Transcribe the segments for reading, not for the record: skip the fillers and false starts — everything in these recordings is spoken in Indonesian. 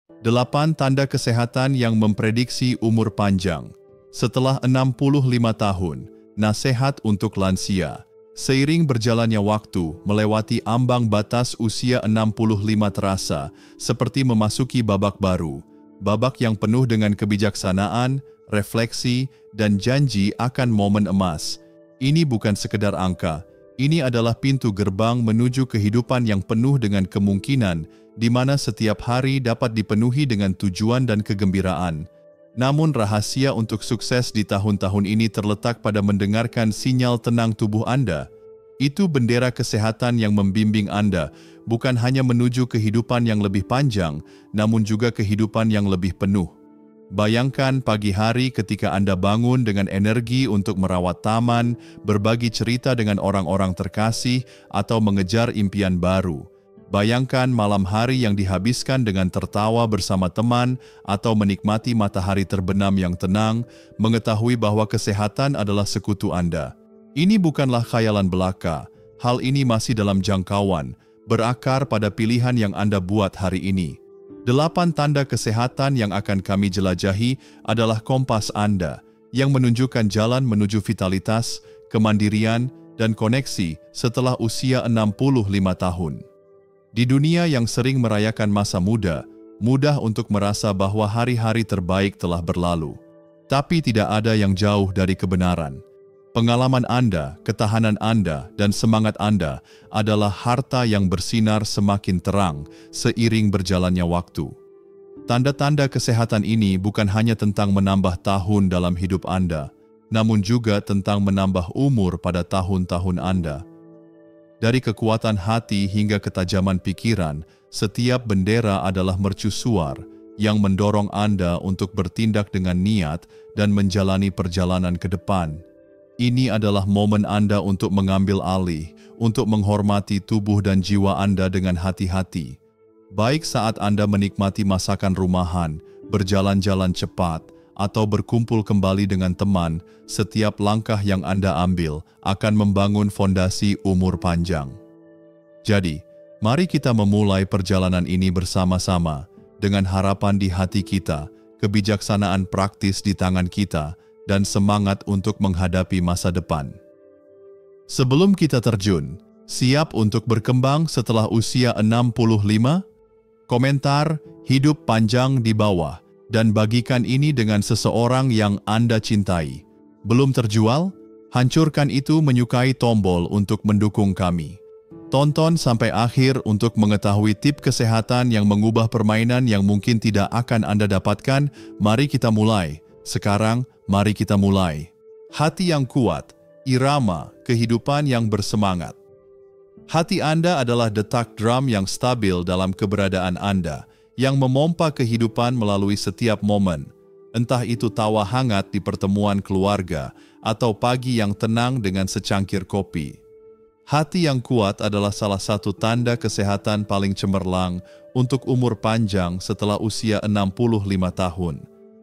8 tanda kesehatan yang memprediksi umur panjang. Setelah 65 tahun, nasihat untuk lansia. Seiring berjalannya waktu, melewati ambang batas usia 65 terasa, seperti memasuki babak baru. Babak yang penuh dengan kebijaksanaan, refleksi, dan janji akan momen emas. Ini bukan sekedar angka, ini adalah pintu gerbang menuju kehidupan yang penuh dengan kemungkinan, di mana setiap hari dapat dipenuhi dengan tujuan dan kegembiraan. Namun rahasia untuk sukses di tahun-tahun ini terletak pada mendengarkan sinyal tenang tubuh Anda. Itu bendera kesehatan yang membimbing Anda, bukan hanya menuju kehidupan yang lebih panjang, namun juga kehidupan yang lebih penuh. Bayangkan pagi hari ketika Anda bangun dengan energi untuk merawat taman, berbagi cerita dengan orang-orang terkasih, atau mengejar impian baru. Bayangkan malam hari yang dihabiskan dengan tertawa bersama teman atau menikmati matahari terbenam yang tenang, mengetahui bahwa kesehatan adalah sekutu Anda. Ini bukanlah khayalan belaka, hal ini masih dalam jangkauan, berakar pada pilihan yang Anda buat hari ini. 8 tanda kesehatan yang akan kami jelajahi adalah kompas Anda, yang menunjukkan jalan menuju vitalitas, kemandirian, dan koneksi setelah usia 65 tahun. Di dunia yang sering merayakan masa muda, mudah untuk merasa bahwa hari-hari terbaik telah berlalu. Tapi tidak ada yang jauh dari kebenaran. Pengalaman Anda, ketahanan Anda, dan semangat Anda adalah harta yang bersinar semakin terang seiring berjalannya waktu. Tanda-tanda kesehatan ini bukan hanya tentang menambah tahun dalam hidup Anda, namun juga tentang menambah umur pada tahun-tahun Anda. Dari kekuatan hati hingga ketajaman pikiran, setiap bendera adalah mercusuar yang mendorong Anda untuk bertindak dengan niat dan menjalani perjalanan ke depan. Ini adalah momen Anda untuk mengambil alih, untuk menghormati tubuh dan jiwa Anda dengan hati-hati. Baik saat Anda menikmati masakan rumahan, berjalan-jalan cepat, atau berkumpul kembali dengan teman, setiap langkah yang Anda ambil akan membangun fondasi umur panjang. Jadi, mari kita memulai perjalanan ini bersama-sama, dengan harapan di hati kita, kebijaksanaan praktis di tangan kita, dan semangat untuk menghadapi masa depan. Sebelum kita terjun, siap untuk berkembang setelah usia 65? Komentar, hidup panjang di bawah, dan bagikan ini dengan seseorang yang Anda cintai. Belum terjual? Hancurkan itu menyukai tombol untuk mendukung kami. Tonton sampai akhir untuk mengetahui tip kesehatan yang mengubah permainan yang mungkin tidak akan Anda dapatkan. Mari kita mulai. Sekarang, mari kita mulai. Hati yang kuat, irama, kehidupan yang bersemangat. Hati Anda adalah detak drum yang stabil dalam keberadaan Anda, yang memompa kehidupan melalui setiap momen, entah itu tawa hangat di pertemuan keluarga atau pagi yang tenang dengan secangkir kopi. Hati yang kuat adalah salah satu tanda kesehatan paling cemerlang untuk umur panjang setelah usia 65 tahun,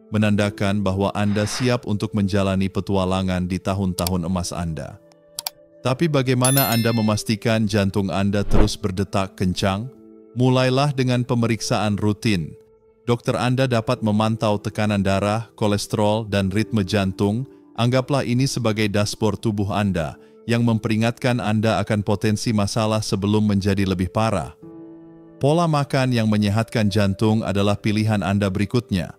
menandakan bahwa Anda siap untuk menjalani petualangan di tahun-tahun emas Anda. Tapi bagaimana Anda memastikan jantung Anda terus berdetak kencang? Mulailah dengan pemeriksaan rutin. Dokter Anda dapat memantau tekanan darah, kolesterol, dan ritme jantung. Anggaplah ini sebagai dashboard tubuh Anda yang memperingatkan Anda akan potensi masalah sebelum menjadi lebih parah. Pola makan yang menyehatkan jantung adalah pilihan Anda berikutnya.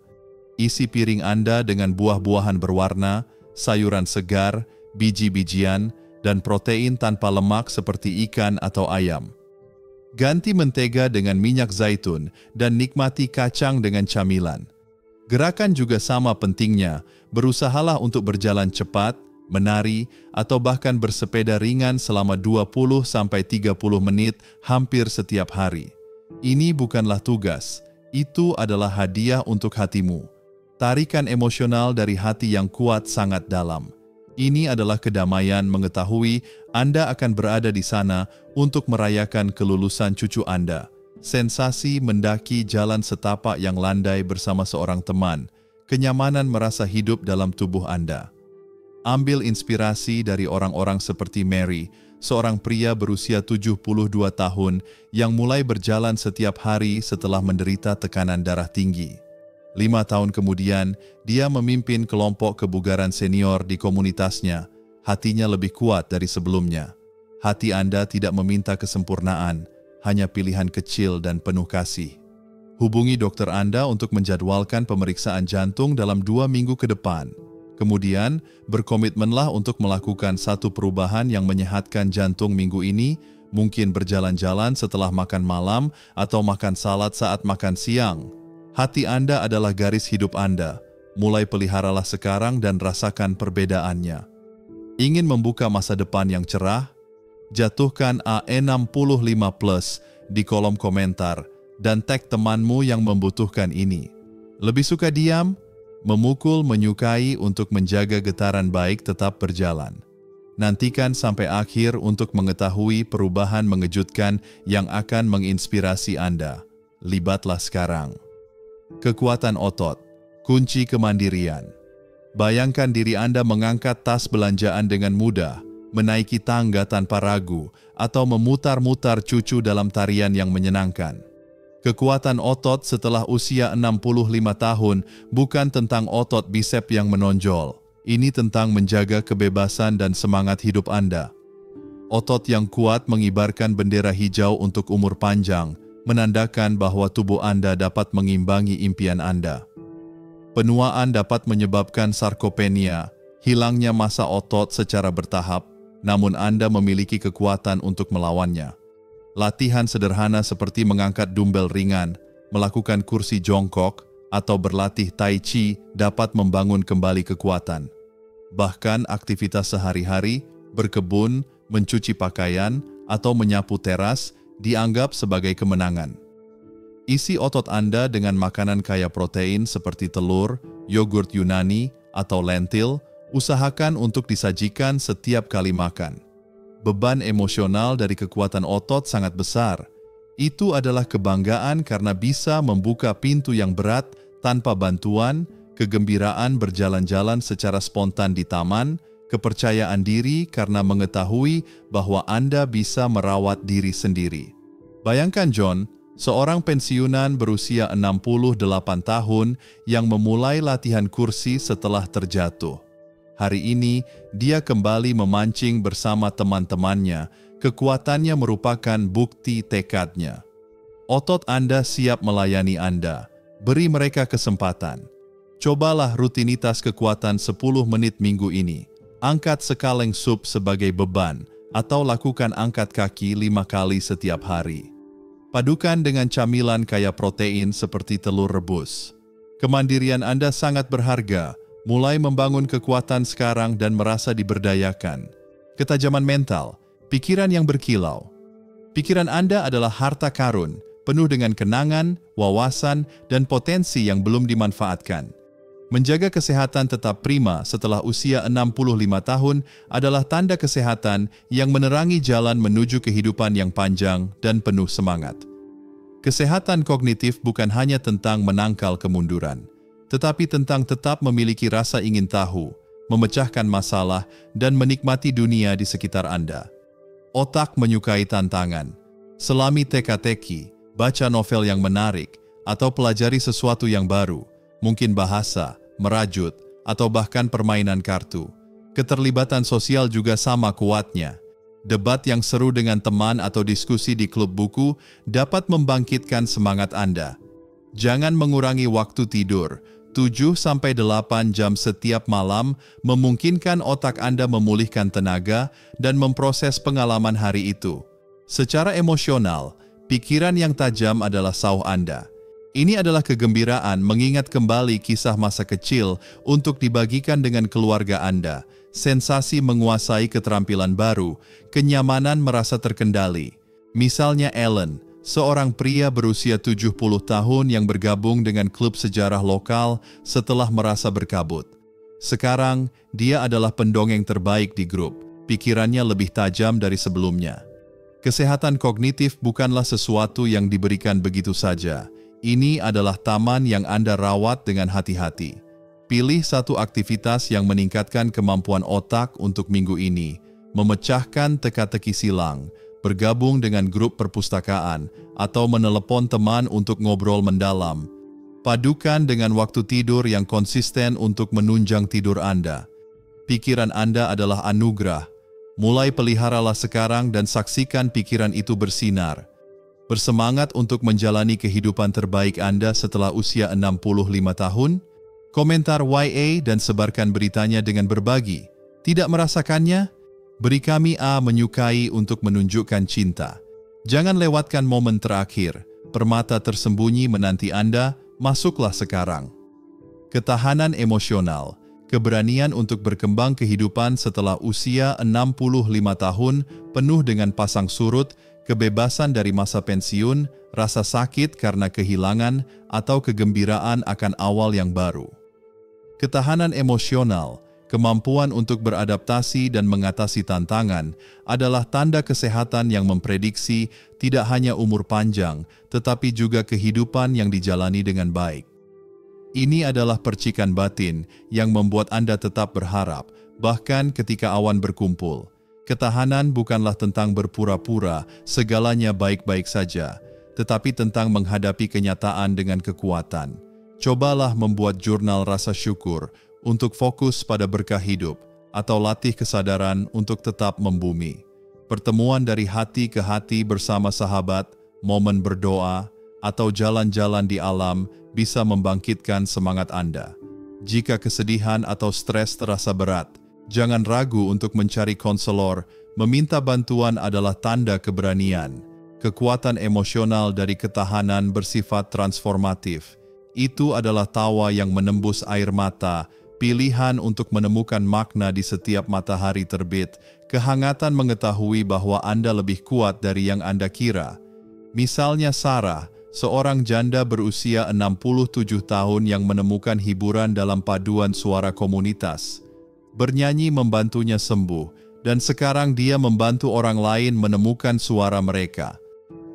Isi piring Anda dengan buah-buahan berwarna, sayuran segar, biji-bijian, dan protein tanpa lemak seperti ikan atau ayam. Ganti mentega dengan minyak zaitun dan nikmati kacang dengan camilan. Gerakan juga sama pentingnya, berusahalah untuk berjalan cepat, menari, atau bahkan bersepeda ringan selama 20-30 menit hampir setiap hari. Ini bukanlah tugas, itu adalah hadiah untuk hatimu. Tarikan emosional dari hati yang kuat sangat dalam. Ini adalah kedamaian mengetahui Anda akan berada di sana untuk merayakan kelulusan cucu Anda. Sensasi mendaki jalan setapak yang landai bersama seorang teman, kenyamanan merasa hidup dalam tubuh Anda. Ambil inspirasi dari orang-orang seperti Mary, seorang pria berusia 72 tahun yang mulai berjalan setiap hari setelah menderita tekanan darah tinggi. 5 tahun kemudian, dia memimpin kelompok kebugaran senior di komunitasnya. Hatinya lebih kuat dari sebelumnya. Hati Anda tidak meminta kesempurnaan, hanya pilihan kecil dan penuh kasih. Hubungi dokter Anda untuk menjadwalkan pemeriksaan jantung dalam 2 minggu ke depan. Kemudian, berkomitmenlah untuk melakukan satu perubahan yang menyehatkan jantung minggu ini, mungkin berjalan-jalan setelah makan malam atau makan salad saat makan siang. Hati Anda adalah garis hidup Anda. Mulai peliharalah sekarang dan rasakan perbedaannya. Ingin membuka masa depan yang cerah? Jatuhkan AE65+ di kolom komentar dan tag temanmu yang membutuhkan ini. Lebih suka diam? Memukul menyukai untuk menjaga getaran baik tetap berjalan. Nantikan sampai akhir untuk mengetahui perubahan mengejutkan yang akan menginspirasi Anda. Libatlah sekarang. Kekuatan otot, kunci kemandirian. Bayangkan diri Anda mengangkat tas belanjaan dengan mudah, menaiki tangga tanpa ragu, atau memutar-mutar cucu dalam tarian yang menyenangkan. Kekuatan otot setelah usia 65 tahun bukan tentang otot bisep yang menonjol. Ini tentang menjaga kebebasan dan semangat hidup Anda. Otot yang kuat mengibarkan bendera hijau untuk umur panjang, menandakan bahwa tubuh Anda dapat mengimbangi impian Anda. Penuaan dapat menyebabkan sarkopenia, hilangnya massa otot secara bertahap, namun Anda memiliki kekuatan untuk melawannya. Latihan sederhana seperti mengangkat dumbbell ringan, melakukan kursi jongkok, atau berlatih tai chi dapat membangun kembali kekuatan. Bahkan aktivitas sehari-hari, berkebun, mencuci pakaian, atau menyapu teras dianggap sebagai kemenangan. Isi otot Anda dengan makanan kaya protein seperti telur, yogurt Yunani, atau lentil, usahakan untuk disajikan setiap kali makan. Beban emosional dari kekuatan otot sangat besar. Itu adalah kebanggaan karena bisa membuka pintu yang berat tanpa bantuan, kegembiraan berjalan-jalan secara spontan di taman, kepercayaan diri karena mengetahui bahwa Anda bisa merawat diri sendiri. Bayangkan John, seorang pensiunan berusia 68 tahun yang memulai latihan kursi setelah terjatuh. Hari ini, dia kembali memancing bersama teman-temannya. Kekuatannya merupakan bukti tekadnya. Otot Anda siap melayani Anda. Beri mereka kesempatan. Cobalah rutinitas kekuatan 10 menit minggu ini. Angkat sekaleng sup sebagai beban, atau lakukan angkat kaki 5 kali setiap hari. Padukan dengan camilan kaya protein seperti telur rebus. Kemandirian Anda sangat berharga. Mulai membangun kekuatan sekarang dan merasa diberdayakan. Ketajaman mental, pikiran yang berkilau. Pikiran Anda adalah harta karun, penuh dengan kenangan, wawasan, dan potensi yang belum dimanfaatkan. Menjaga kesehatan tetap prima setelah usia 65 tahun adalah tanda kesehatan yang menerangi jalan menuju kehidupan yang panjang dan penuh semangat. Kesehatan kognitif bukan hanya tentang menangkal kemunduran, tetapi tentang tetap memiliki rasa ingin tahu, memecahkan masalah, dan menikmati dunia di sekitar Anda. Otak menyukai tantangan. Selami teka-teki, baca novel yang menarik, atau pelajari sesuatu yang baru, mungkin bahasa, merajut, atau bahkan permainan kartu. Keterlibatan sosial juga sama kuatnya. Debat yang seru dengan teman atau diskusi di klub buku dapat membangkitkan semangat Anda. Jangan mengurangi waktu tidur. 7-8 jam setiap malam memungkinkan otak Anda memulihkan tenaga dan memproses pengalaman hari itu. Secara emosional, pikiran yang tajam adalah sauh Anda. Ini adalah kegembiraan mengingat kembali kisah masa kecil untuk dibagikan dengan keluarga Anda, sensasi menguasai keterampilan baru, kenyamanan merasa terkendali. Misalnya Ellen, seorang pria berusia 70 tahun yang bergabung dengan klub sejarah lokal setelah merasa berkabut. Sekarang, dia adalah pendongeng terbaik di grup. Pikirannya lebih tajam dari sebelumnya. Kesehatan kognitif bukanlah sesuatu yang diberikan begitu saja. Ini adalah taman yang Anda rawat dengan hati-hati. Pilih satu aktivitas yang meningkatkan kemampuan otak untuk minggu ini. memecahkan teka-teki silang, bergabung dengan grup perpustakaan, atau menelepon teman untuk ngobrol mendalam. Padukan dengan waktu tidur yang konsisten untuk menunjang tidur Anda. Pikiran Anda adalah anugerah. Mulai peliharalah sekarang dan saksikan pikiran itu bersinar. Bersemangat untuk menjalani kehidupan terbaik Anda setelah usia 65 tahun? Komentar YA dan sebarkan beritanya dengan berbagi. Tidak merasakannya? Beri kami A menyukai untuk menunjukkan cinta. Jangan lewatkan momen terakhir. Permata tersembunyi menanti Anda, masuklah sekarang. Ketahanan emosional, keberanian untuk berkembang kehidupan setelah usia 65 tahun penuh dengan pasang surut, kebebasan dari masa pensiun, rasa sakit karena kehilangan, atau kegembiraan akan awal yang baru. Ketahanan emosional, kemampuan untuk beradaptasi dan mengatasi tantangan adalah tanda kesehatan yang memprediksi tidak hanya umur panjang, tetapi juga kehidupan yang dijalani dengan baik. Ini adalah percikan batin yang membuat Anda tetap berharap, bahkan ketika awan berkumpul. Ketahanan bukanlah tentang berpura-pura segalanya baik-baik saja, tetapi tentang menghadapi kenyataan dengan kekuatan. Cobalah membuat jurnal rasa syukur untuk fokus pada berkah hidup, atau latih kesadaran untuk tetap membumi. Pertemuan dari hati ke hati bersama sahabat, momen berdoa, atau jalan-jalan di alam bisa membangkitkan semangat Anda. Jika kesedihan atau stres terasa berat, jangan ragu untuk mencari konselor. Meminta bantuan adalah tanda keberanian. Kekuatan emosional dari ketahanan bersifat transformatif. Itu adalah tawa yang menembus air mata, pilihan untuk menemukan makna di setiap matahari terbit, kehangatan mengetahui bahwa Anda lebih kuat dari yang Anda kira. Misalnya Sarah, seorang janda berusia 67 tahun yang menemukan hiburan dalam paduan suara komunitas. Bernyanyi membantunya sembuh, dan sekarang dia membantu orang lain menemukan suara mereka.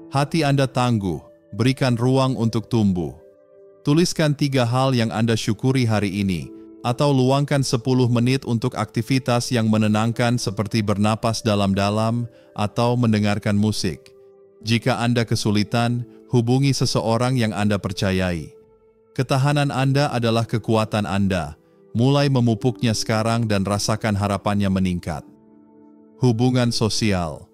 Hati Anda tangguh, berikan ruang untuk tumbuh. Tuliskan 3 hal yang Anda syukuri hari ini, atau luangkan 10 menit untuk aktivitas yang menenangkan seperti bernapas dalam-dalam atau mendengarkan musik. Jika Anda kesulitan, hubungi seseorang yang Anda percayai. Ketahanan Anda adalah kekuatan Anda. Mulai memupuknya sekarang dan rasakan harapannya meningkat. Hubungan sosial.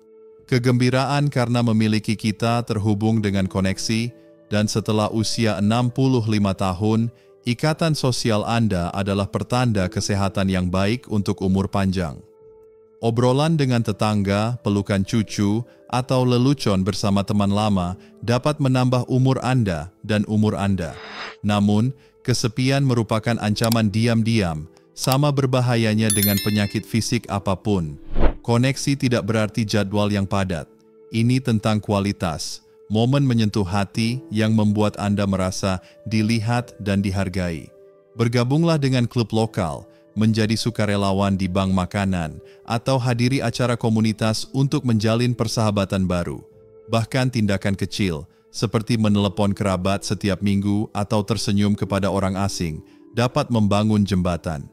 Kegembiraan karena memiliki kita terhubung dengan koneksi, dan setelah usia 65 tahun, ikatan sosial Anda adalah pertanda kesehatan yang baik untuk umur panjang. Obrolan dengan tetangga, pelukan cucu, atau lelucon bersama teman lama dapat menambah umur Anda dan umur Anda. Namun, kesepian merupakan ancaman diam-diam, sama berbahayanya dengan penyakit fisik apapun. Koneksi tidak berarti jadwal yang padat. Ini tentang kualitas. Momen menyentuh hati yang membuat Anda merasa dilihat dan dihargai. Bergabunglah dengan klub lokal, menjadi sukarelawan di bank makanan, atau hadiri acara komunitas untuk menjalin persahabatan baru. Bahkan tindakan kecil, seperti menelepon kerabat setiap minggu atau tersenyum kepada orang asing, dapat membangun jembatan.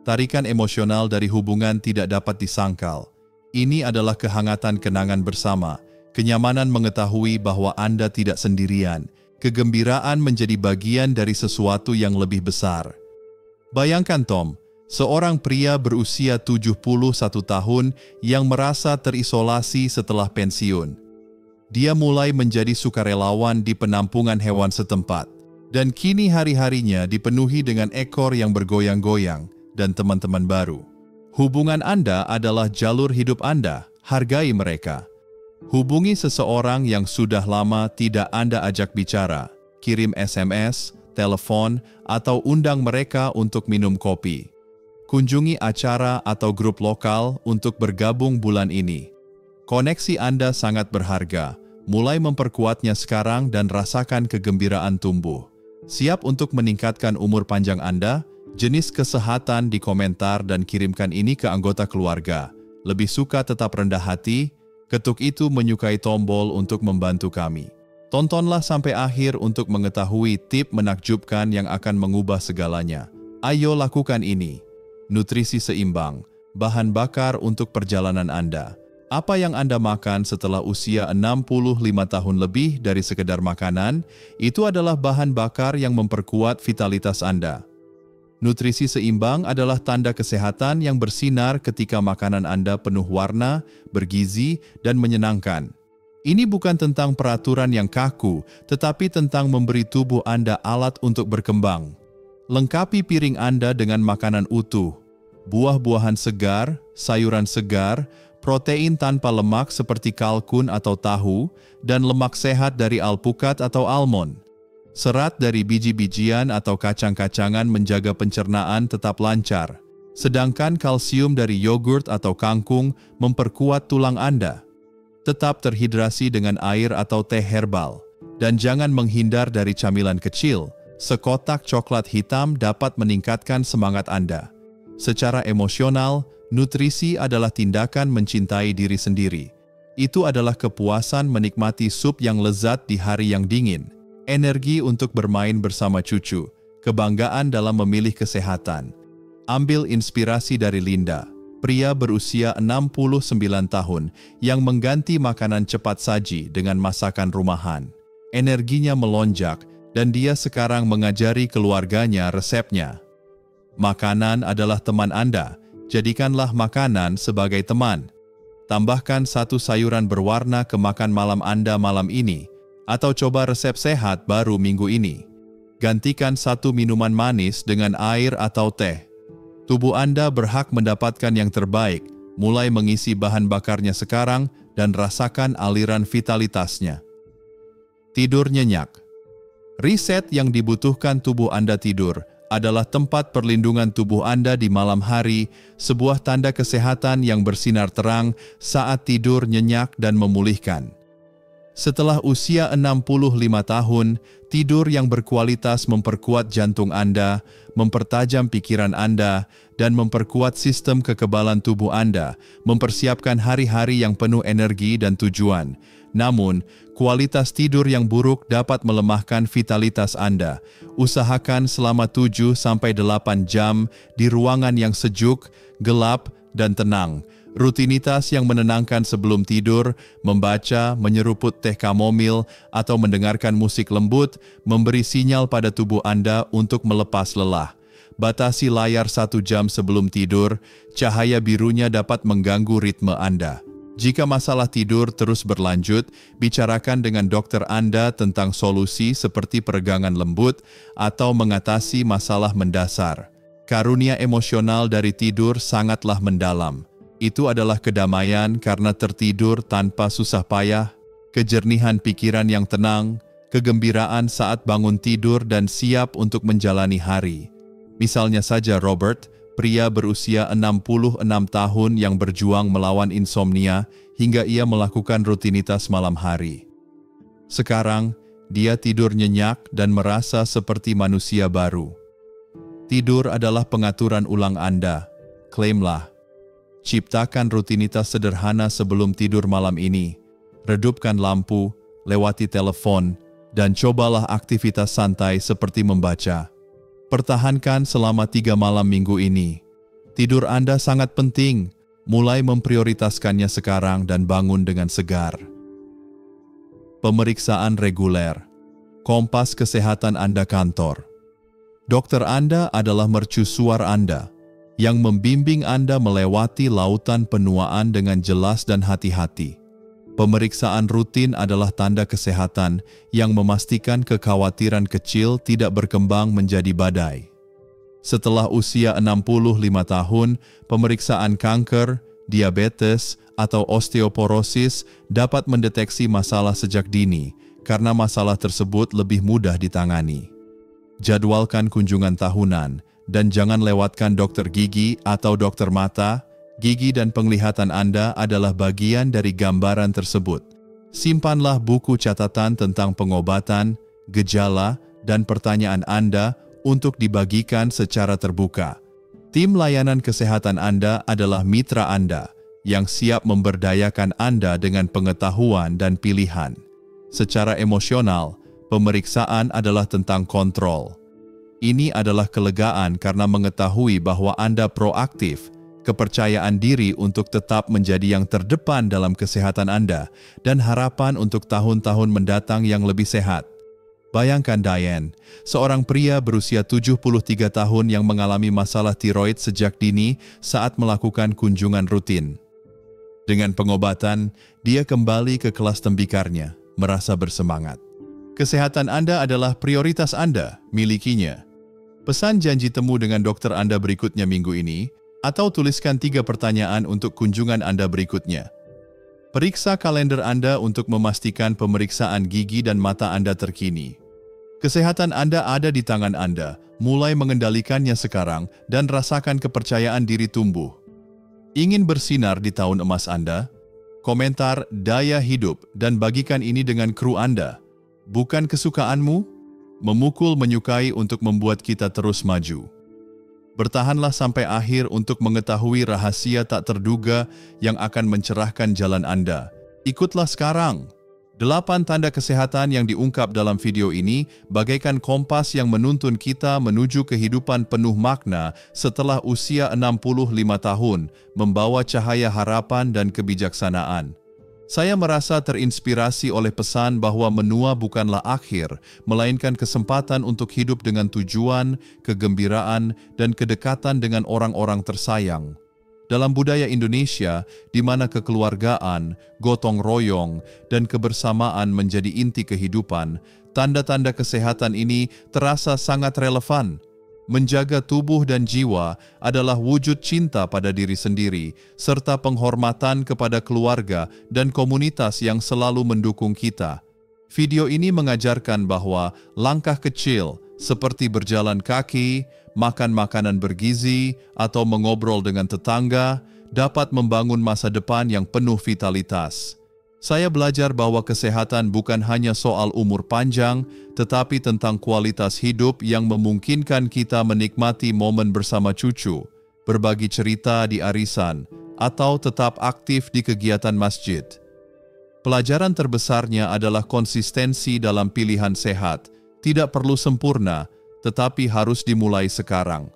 Tarikan emosional dari hubungan tidak dapat disangkal. Ini adalah kehangatan kenangan bersama, kenyamanan mengetahui bahwa Anda tidak sendirian, kegembiraan menjadi bagian dari sesuatu yang lebih besar. Bayangkan Tom, seorang pria berusia 71 tahun yang merasa terisolasi setelah pensiun. Dia mulai menjadi sukarelawan di penampungan hewan setempat, dan kini hari-harinya dipenuhi dengan ekor yang bergoyang-goyang dan teman-teman baru. Hubungan Anda adalah jalur hidup Anda, hargai mereka. Hubungi seseorang yang sudah lama tidak Anda ajak bicara, kirim SMS, telepon, atau undang mereka untuk minum kopi. Kunjungi acara atau grup lokal untuk bergabung bulan ini. Koneksi Anda sangat berharga, mulai memperkuatnya sekarang dan rasakan kegembiraan tumbuh. Siap untuk meningkatkan umur panjang Anda? Jenis kesehatan di komentar dan kirimkan ini ke anggota keluarga. Lebih suka tetap rendah hati? Ketuk itu menyukai tombol untuk membantu kami. Tontonlah sampai akhir untuk mengetahui tip menakjubkan yang akan mengubah segalanya. Ayo lakukan ini. Nutrisi seimbang, bahan bakar untuk perjalanan Anda. Apa yang Anda makan setelah usia 65 tahun lebih dari sekedar makanan, itu adalah bahan bakar yang memperkuat vitalitas Anda. Nutrisi seimbang adalah tanda kesehatan yang bersinar ketika makanan Anda penuh warna, bergizi, dan menyenangkan. Ini bukan tentang peraturan yang kaku, tetapi tentang memberi tubuh Anda alat untuk berkembang. Lengkapi piring Anda dengan makanan utuh, buah-buahan segar, sayuran segar, protein tanpa lemak seperti kalkun atau tahu, dan lemak sehat dari alpukat atau almond. Serat dari biji-bijian atau kacang-kacangan menjaga pencernaan tetap lancar, sedangkan kalsium dari yogurt atau kangkung memperkuat tulang Anda. Tetap terhidrasi dengan air atau teh herbal, dan jangan menghindar dari camilan kecil. Sekotak coklat hitam dapat meningkatkan semangat Anda. Secara emosional, nutrisi adalah tindakan mencintai diri sendiri. Itu adalah kepuasan menikmati sup yang lezat di hari yang dingin, energi untuk bermain bersama cucu, kebanggaan dalam memilih kesehatan. Ambil inspirasi dari Linda, pria berusia 69 tahun yang mengganti makanan cepat saji dengan masakan rumahan. Energinya melonjak dan dia sekarang mengajari keluarganya resepnya. Makanan adalah teman Anda. Jadikanlah makanan sebagai teman. Tambahkan satu sayuran berwarna ke makan malam Anda malam ini, atau coba resep sehat baru minggu ini. Gantikan satu minuman manis dengan air atau teh. Tubuh Anda berhak mendapatkan yang terbaik, mulai mengisi bahan bakarnya sekarang dan rasakan aliran vitalitasnya. Tidur nyenyak. Riset yang dibutuhkan tubuh Anda tidur adalah tempat perlindungan tubuh Anda di malam hari, sebuah tanda kesehatan yang bersinar terang saat tidur nyenyak dan memulihkan. Setelah usia 65 tahun, tidur yang berkualitas memperkuat jantung Anda, mempertajam pikiran Anda, dan memperkuat sistem kekebalan tubuh Anda, mempersiapkan hari-hari yang penuh energi dan tujuan. Namun, kualitas tidur yang buruk dapat melemahkan vitalitas Anda. Usahakan selama 7-8 jam di ruangan yang sejuk, gelap, dan tenang. Rutinitas yang menenangkan sebelum tidur, membaca, menyeruput teh kamomil, atau mendengarkan musik lembut, memberi sinyal pada tubuh Anda untuk melepas lelah. Batasi layar 1 jam sebelum tidur, cahaya birunya dapat mengganggu ritme Anda. Jika masalah tidur terus berlanjut, bicarakan dengan dokter Anda tentang solusi seperti peregangan lembut atau mengatasi masalah mendasar. Karunia emosional dari tidur sangatlah mendalam. Itu adalah kedamaian karena tertidur tanpa susah payah, kejernihan pikiran yang tenang, kegembiraan saat bangun tidur dan siap untuk menjalani hari. Misalnya saja Robert, pria berusia 66 tahun yang berjuang melawan insomnia hingga ia melakukan rutinitas malam hari. Sekarang, dia tidur nyenyak dan merasa seperti manusia baru. Tidur adalah pengaturan ulang Anda. Klaimlah. Ciptakan rutinitas sederhana sebelum tidur malam ini. Redupkan lampu, lewati telepon, dan cobalah aktivitas santai seperti membaca. Pertahankan selama 3 malam minggu ini. Tidur Anda sangat penting, mulai memprioritaskannya sekarang dan bangun dengan segar. Pemeriksaan reguler. Kompas Kesehatan Anda Kantor. Dokter Anda adalah mercusuar Anda, yang membimbing Anda melewati lautan penuaan dengan jelas dan hati-hati. Pemeriksaan rutin adalah tanda kesehatan yang memastikan kekhawatiran kecil tidak berkembang menjadi badai. Setelah usia 65 tahun, pemeriksaan kanker, diabetes, atau osteoporosis dapat mendeteksi masalah sejak dini karena masalah tersebut lebih mudah ditangani. Jadwalkan kunjungan tahunan dan jangan lewatkan dokter gigi atau dokter mata. Gigi dan penglihatan Anda adalah bagian dari gambaran tersebut. Simpanlah buku catatan tentang pengobatan, gejala, dan pertanyaan Anda untuk dibagikan secara terbuka. Tim layanan kesehatan Anda adalah mitra Anda yang siap memberdayakan Anda dengan pengetahuan dan pilihan. Secara emosional, pemeriksaan adalah tentang kontrol. Ini adalah kelegaan karena mengetahui bahwa Anda proaktif, kepercayaan diri untuk tetap menjadi yang terdepan dalam kesehatan Anda, dan harapan untuk tahun-tahun mendatang yang lebih sehat. Bayangkan Diane, seorang pria berusia 73 tahun yang mengalami masalah tiroid sejak dini saat melakukan kunjungan rutin. Dengan pengobatan, dia kembali ke kelas tembikarnya, merasa bersemangat. Kesehatan Anda adalah prioritas Anda, milikinya. Pesan janji temu dengan dokter Anda berikutnya minggu ini, atau tuliskan 3 pertanyaan untuk kunjungan Anda berikutnya. Periksa kalender Anda untuk memastikan pemeriksaan gigi dan mata Anda terkini. Kesehatan Anda ada di tangan Anda, mulai mengendalikannya sekarang dan rasakan kepercayaan diri tumbuh. Ingin bersinar di tahun emas Anda? Komentar Daya Hidup dan bagikan ini dengan kru Anda. Bukan kesukaanmu? Memukul menyukai untuk membuat kita terus maju. Bertahanlah sampai akhir untuk mengetahui rahasia tak terduga yang akan mencerahkan jalan Anda. Ikutlah sekarang. 8 tanda kesehatan yang diungkap dalam video ini bagaikan kompas yang menuntun kita menuju kehidupan penuh makna setelah usia 65 tahun, membawa cahaya harapan dan kebijaksanaan. Saya merasa terinspirasi oleh pesan bahwa menua bukanlah akhir, melainkan kesempatan untuk hidup dengan tujuan, kegembiraan, dan kedekatan dengan orang-orang tersayang. Dalam budaya Indonesia, di mana kekeluargaan, gotong royong, dan kebersamaan menjadi inti kehidupan, tanda-tanda kesehatan ini terasa sangat relevan. Menjaga tubuh dan jiwa adalah wujud cinta pada diri sendiri, serta penghormatan kepada keluarga dan komunitas yang selalu mendukung kita. Video ini mengajarkan bahwa langkah kecil seperti berjalan kaki, makan makanan bergizi, atau mengobrol dengan tetangga dapat membangun masa depan yang penuh vitalitas. Saya belajar bahwa kesehatan bukan hanya soal umur panjang, tetapi tentang kualitas hidup yang memungkinkan kita menikmati momen bersama cucu, berbagi cerita di arisan, atau tetap aktif di kegiatan masjid. Pelajaran terbesarnya adalah konsistensi dalam pilihan sehat. Tidak perlu sempurna, tetapi harus dimulai sekarang.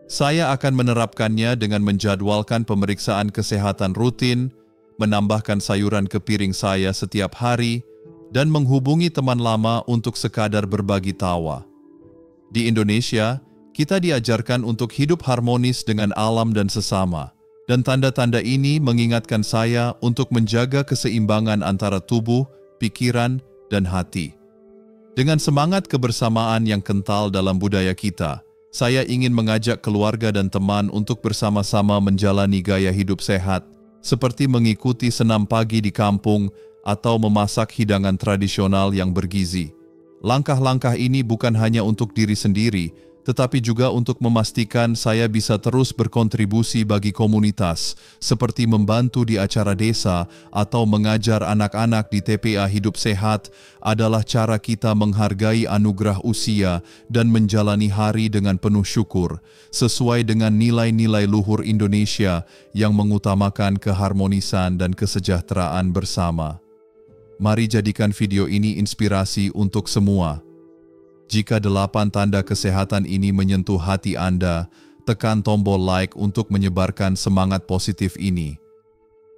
Saya akan menerapkannya dengan menjadwalkan pemeriksaan kesehatan rutin, menambahkan sayuran ke piring saya setiap hari, dan menghubungi teman lama untuk sekadar berbagi tawa. Di Indonesia, kita diajarkan untuk hidup harmonis dengan alam dan sesama, dan tanda-tanda ini mengingatkan saya untuk menjaga keseimbangan antara tubuh, pikiran, dan hati. Dengan semangat kebersamaan yang kental dalam budaya kita, saya ingin mengajak keluarga dan teman untuk bersama-sama menjalani gaya hidup sehat, seperti mengikuti senam pagi di kampung atau memasak hidangan tradisional yang bergizi. Langkah-langkah ini bukan hanya untuk diri sendiri, tetapi juga untuk memastikan saya bisa terus berkontribusi bagi komunitas, seperti membantu di acara desa atau mengajar anak-anak di TPA Hidup Sehat adalah cara kita menghargai anugerah usia dan menjalani hari dengan penuh syukur, sesuai dengan nilai-nilai luhur Indonesia yang mengutamakan keharmonisan dan kesejahteraan bersama. Mari jadikan video ini inspirasi untuk semua. Jika 8 tanda kesehatan ini menyentuh hati Anda, tekan tombol like untuk menyebarkan semangat positif ini.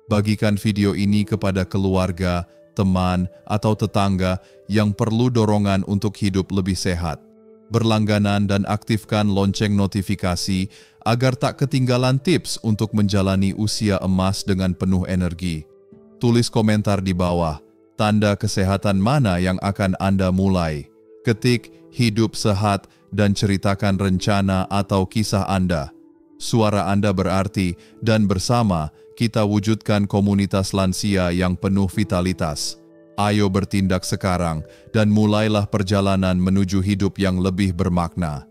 Bagikan video ini kepada keluarga, teman, atau tetangga yang perlu dorongan untuk hidup lebih sehat. Berlangganan dan aktifkan lonceng notifikasi agar tak ketinggalan tips untuk menjalani usia emas dengan penuh energi. Tulis komentar di bawah, tanda kesehatan mana yang akan Anda mulai. Ketik hidup sehat dan ceritakan rencana atau kisah Anda. Suara Anda berarti dan bersama kita wujudkan komunitas lansia yang penuh vitalitas. Ayo bertindak sekarang dan mulailah perjalanan menuju hidup yang lebih bermakna.